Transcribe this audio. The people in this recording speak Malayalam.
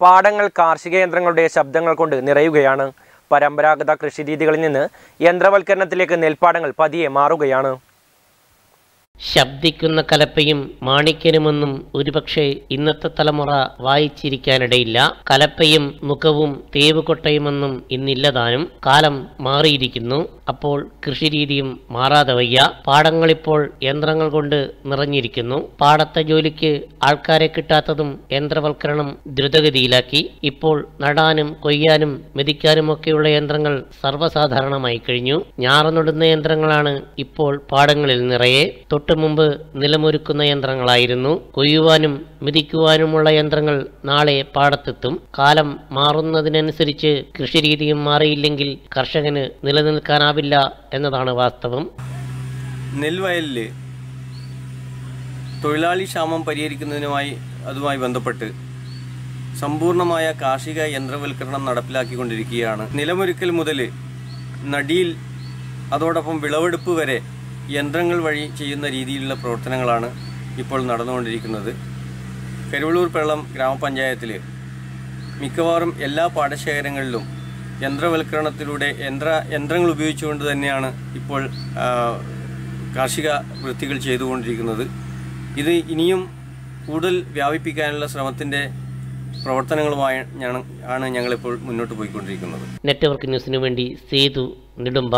പാടങ്ങൾ കാർഷിക യന്ത്രങ്ങളുടെ ശബ്ദങ്ങൾ കൊണ്ട് നിറയുകയാണ്. പരമ്പരാഗത കൃഷിരീതികളിൽ നിന്ന് യന്ത്രവൽക്കരണത്തിലേക്ക് നെൽപ്പാടങ്ങൾ പതിയെ മാറുകയാണ്. ശബ്ദിക്കുന്ന കലപ്പയും മാണിക്യനുമൊന്നും ഒരുപക്ഷെ ഇന്നത്തെ തലമുറ വായിച്ചിരിക്കാനിടയില്ല. കലപ്പയും മുഖവും തേവുകൊട്ടയുമൊന്നും ഇന്നില്ലതാനും. കാലം മാറിയിരിക്കുന്നു. അപ്പോൾ കൃഷിരീതിയും മാറാതെ വയ്യ. പാടങ്ങളിപ്പോൾ യന്ത്രങ്ങൾ കൊണ്ട് നിറഞ്ഞിരിക്കുന്നു. പാടത്തെ ജോലിക്ക് ആൾക്കാരെ കിട്ടാത്തതും യന്ത്രവൽക്കരണം ദ്രുതഗതിയിലാക്കി. ഇപ്പോൾ നടാനും കൊയ്യാനും മെതിക്കാനുമൊക്കെയുള്ള യന്ത്രങ്ങൾ സർവ്വസാധാരണമായി കഴിഞ്ഞു. ഞാറുനടുന്ന യന്ത്രങ്ങളാണ് ഇപ്പോൾ പാടങ്ങളിൽ നിറയെ. മുമ്പ് നിലമൊരുക്കുന്ന യന്ത്രങ്ങളായിരുന്നു. കൊയ്യുവാനും മെതിക്കുവാനുമുള്ള യന്ത്രങ്ങൾ നാളെ പാടത്തെത്തും. കാലം മാറുന്നതിനനുസരിച്ച് കൃഷിരീതിയും മാറിയില്ലെങ്കിൽ കർഷകന് നിലനിൽക്കാനാവില്ല എന്നതാണ് വാസ്തവം. നെൽവയലിൽ തൊഴിലാളി ക്ഷാമം അതുമായി ബന്ധപ്പെട്ട് സമ്പൂർണമായ കാർഷിക യന്ത്രവൽക്കരണം നടപ്പിലാക്കിക്കൊണ്ടിരിക്കുകയാണ്. നിലമൊരുക്കൽ മുതൽ നടിയിൽ അതോടൊപ്പം വിളവെടുപ്പ് വരെ യന്ത്രങ്ങൾ വഴി ചെയ്യുന്ന രീതിയിലുള്ള പ്രവർത്തനങ്ങളാണ് ഇപ്പോൾ നടന്നുകൊണ്ടിരിക്കുന്നത്. കരുവള്ളൂർ പെള്ളം ഗ്രാമപഞ്ചായത്തിൽ മിക്കവാറും എല്ലാ പാടശേഖരങ്ങളിലും യന്ത്രവൽക്കരണത്തിലൂടെ യന്ത്രങ്ങൾ ഉപയോഗിച്ചുകൊണ്ട് തന്നെയാണ് ഇപ്പോൾ കാർഷിക വൃത്തികൾ ചെയ്തുകൊണ്ടിരിക്കുന്നത്. ഇത് ഇനിയും കൂടുതൽ വ്യാപിപ്പിക്കാനുള്ള ശ്രമത്തിൻ്റെ പ്രവർത്തനങ്ങളുമായി ഞങ്ങളിപ്പോൾ മുന്നോട്ട് പോയിക്കൊണ്ടിരിക്കുന്നത്. നെറ്റ്വർക്ക് ന്യൂസിനു വേണ്ടി സേതു നെടുമ്പ.